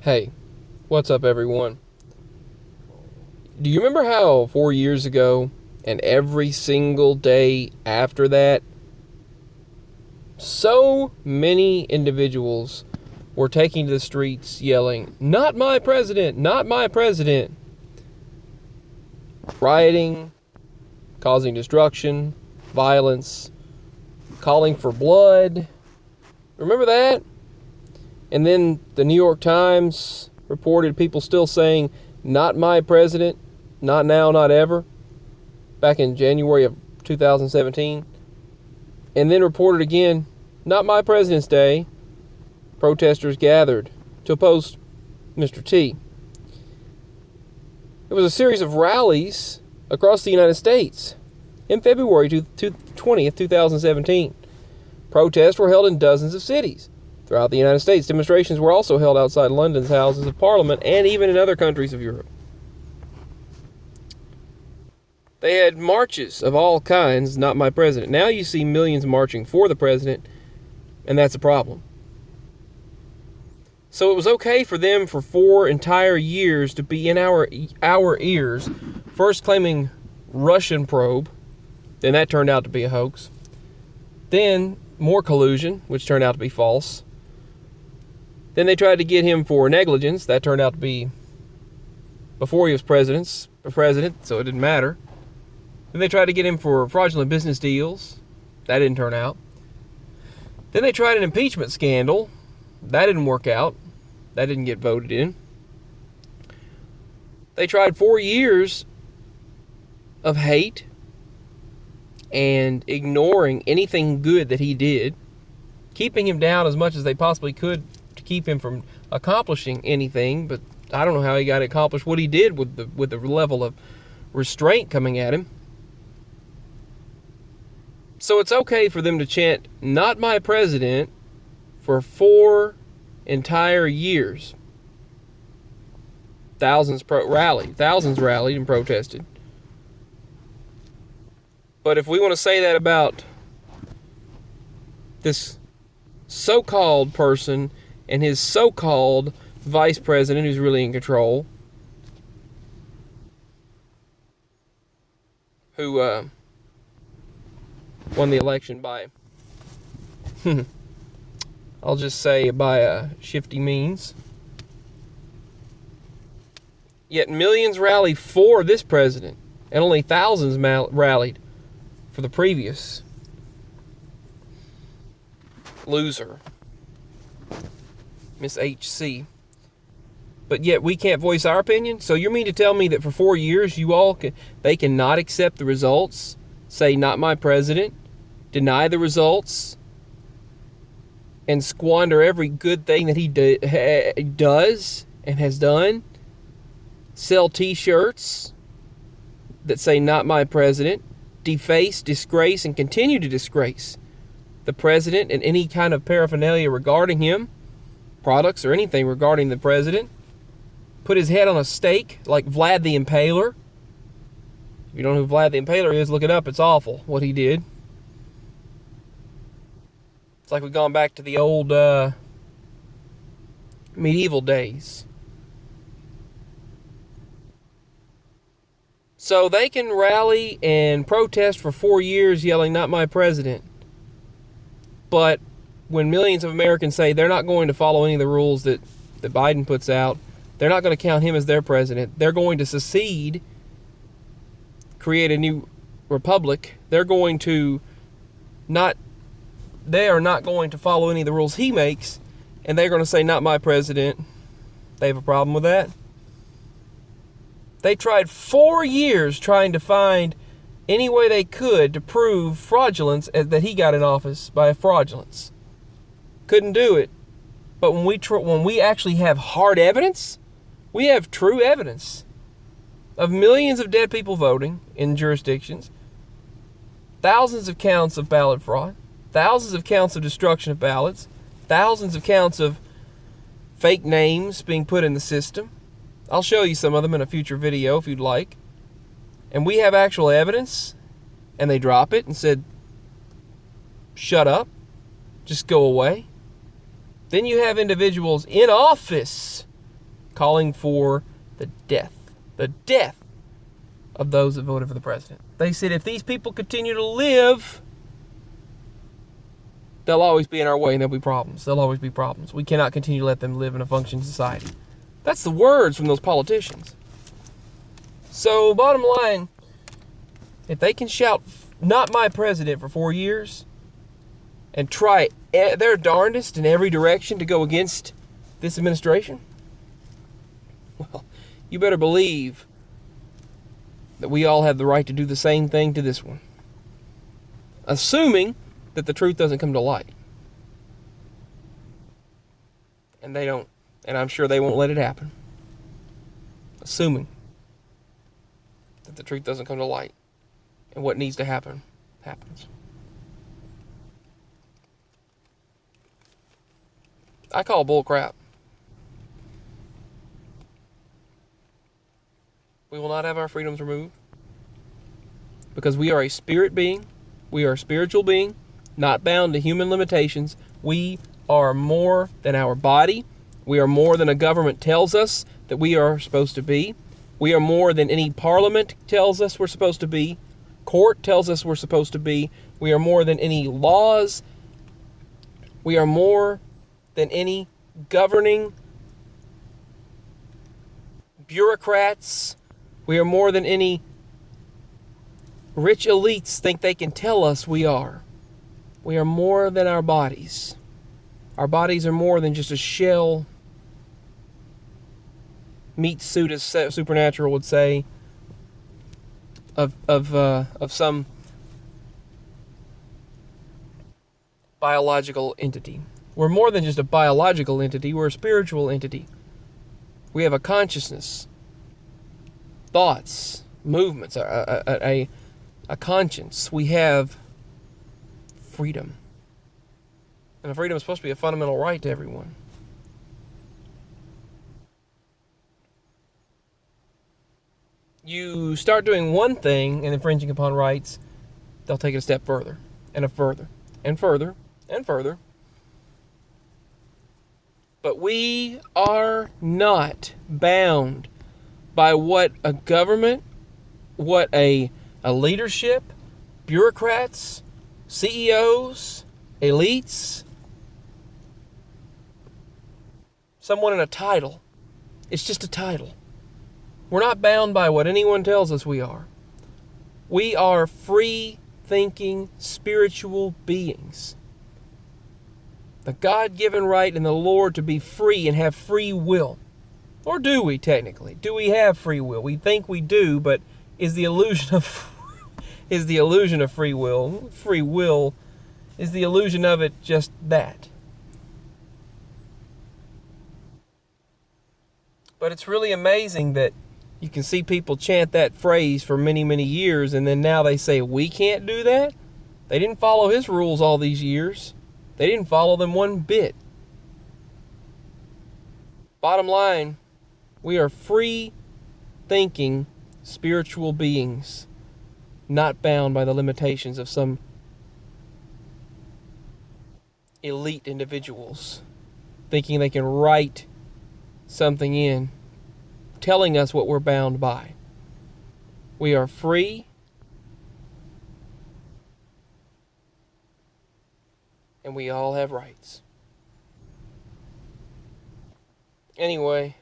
Hey, what's up, everyone? Do you remember how 4 years ago and every single day after that, so many individuals were taking to the streets yelling, "Not my president! Not my president!" Rioting, causing destruction, violence, calling for blood. Remember that? And then the New York Times reported people still saying, "Not my president, not now, not ever," back in January of 2017. And then reported again, "Not my President's Day." Protesters gathered to oppose Mr. T. It was a series of rallies across the United States in February 20th, 2017. Protests were held in dozens of cities throughout the United States. Demonstrations were also held outside London's Houses of Parliament and even in other countries of Europe. They had marches of all kinds, "Not my president." Now you see millions marching for the president, and that's a problem. So it was okay for them for 4 entire years to be in our ears, first claiming Russian probe, then that turned out to be a hoax. Then more collusion, which turned out to be false. Then they tried to get him for negligence. That turned out to be before he was president, so it didn't matter. Then they tried to get him for fraudulent business deals. That didn't turn out. Then they tried an impeachment scandal. That didn't work out. That didn't get voted in. They tried 4 years of hate and ignoring anything good that he did, keeping him down as much as they possibly could to keep him from accomplishing anything. But I don't know how he got to accomplish what he did with the level of restraint coming at him. So it's okay for them to chant, "Not my president," for 4 entire years. Thousands rallied and protested. But if we want to say that about this so-called person and his so-called vice president who's really in control, who won the election by, I'll just say by shifty means. Yet millions rallied for this president, and only thousands rallied for the previous loser, Miss HC. But yet we can't voice our opinion? So you mean to tell me that for 4 years they cannot accept the results, say "Not my president," deny the results, and squander every good thing that he does and has done? Sell t-shirts that say "Not my president," deface, disgrace, and continue to disgrace the president and any kind of paraphernalia regarding him, products or anything regarding the president. Put his head on a stake like Vlad the Impaler. If you don't know who Vlad the Impaler is, look it up. It's awful what he did. It's like we've gone back to the old medieval days. So they can rally and protest for 4 years yelling "Not my president." But when millions of Americans say they're not going to follow any of the rules that Biden puts out, they're not going to count him as their president. They're going to secede, create a new republic. They are not going to follow any of the rules he makes, and they're going to say "Not my president." They have a problem with that. They tried 4 years trying to find any way they could to prove fraudulence, that he got in office by fraudulence. Couldn't do it. But when we actually have hard evidence, we have true evidence of millions of dead people voting in jurisdictions, thousands of counts of ballot fraud, thousands of counts of destruction of ballots, thousands of counts of fake names being put in the system. I'll show you some of them in a future video if you'd like. And we have actual evidence, and they drop it and said, "Shut up, just go away." Then you have individuals in office calling for the death of those that voted for the president. They said if these people continue to live, they'll always be in our way and there'll be problems. There'll always be problems. We cannot continue to let them live in a functioning society. That's the words from those politicians. So, bottom line, if they can shout, "Not my president," for 4 years and try their darndest in every direction to go against this administration, well, you better believe that we all have the right to do the same thing to this one. Assuming that the truth doesn't come to light. And they don't, and I'm sure they won't let it happen. Assuming that the truth doesn't come to light. And what needs to happen, happens. I call bull crap. We will not have our freedoms removed. Because we are a spirit being. We are a spiritual being, not bound to human limitations. We are more than our body. We are more than a government tells us that we are supposed to be. We are more than any parliament tells us we're supposed to be. Court tells us we're supposed to be. We are more than any laws. We are more than any governing bureaucrats. We are more than any rich elites think they can tell us we are. We are more than our bodies. Our bodies are more than just a shell meat suit, as Supernatural would say, of some biological entity. We're more than just a biological entity. We're a spiritual entity. We have a consciousness, thoughts, movements, a conscience. We have freedom. And freedom is supposed to be a fundamental right to everyone. You start doing one thing and infringing upon rights, they'll take it a step further, and further, and further, and further. But we are not bound by what a government, what a leadership, bureaucrats, CEOs, elites, someone in a title. It's just a title. We're not bound by what anyone tells us we are. We are free-thinking, spiritual beings. The God-given right in the Lord to be free and have free will. Or do we, technically? Do we have free will? We think we do, but is the illusion of free will, is the illusion of it just that? But it's really amazing that you can see people chant that phrase for many, many years, and then now they say, we can't do that? They didn't follow his rules all these years. They didn't follow them one bit. Bottom line, we are free-thinking, spiritual beings, not bound by the limitations of some elite individuals, thinking they can write something in, telling us what we're bound by. We are free, and we all have rights. Anyway,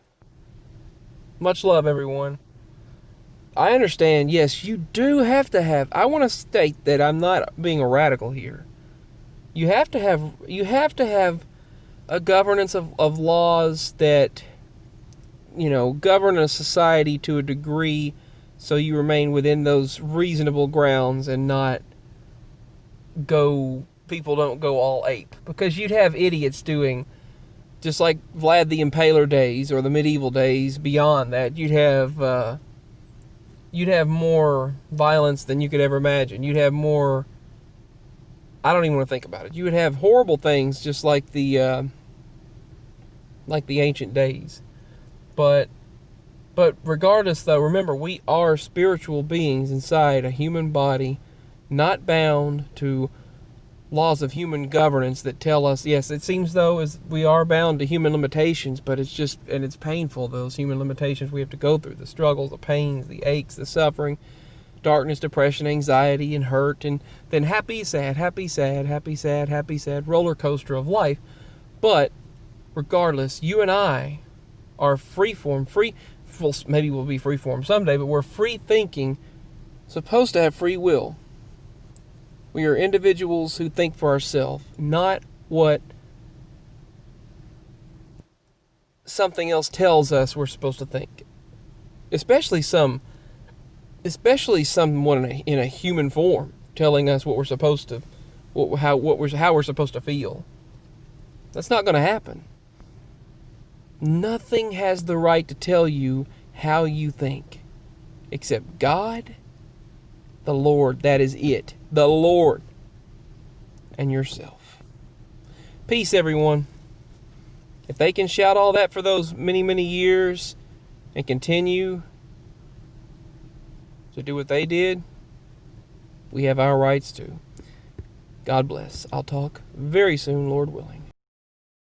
much love, everyone. I understand, yes, you do have to have, I want to state that I'm not being a radical here. You have to have a governance of laws that, govern a society to a degree so you remain within those reasonable grounds and not people don't go all ape. Because you'd have idiots doing, just like Vlad the Impaler days or the medieval days, beyond that, you'd have more violence than you could ever imagine. You'd have more, I don't even want to think about it. You would have horrible things just like the ancient days. But regardless, though, remember, we are spiritual beings inside a human body, not bound to laws of human governance that tell us, yes, it seems though as we are bound to human limitations, but it's painful, those human limitations we have to go through, the struggles, the pains, the aches, the suffering, darkness, depression, anxiety, and hurt, and then happy, sad, happy, sad, happy, sad, happy, sad, roller coaster of life. But regardless, you and I are maybe we'll be freeform someday, but we're free thinking, supposed to have free will. We are individuals who think for ourselves, not what something else tells us we're supposed to think. Especially someone in a human form telling us what we're supposed to, how we're supposed to feel. That's not going to happen. Nothing has the right to tell you how you think, except God, the Lord. That is it. The Lord and yourself. Peace, everyone. If they can shout all that for those many, many years and continue to do what they did, we have our rights too. God bless. I'll talk very soon, Lord willing.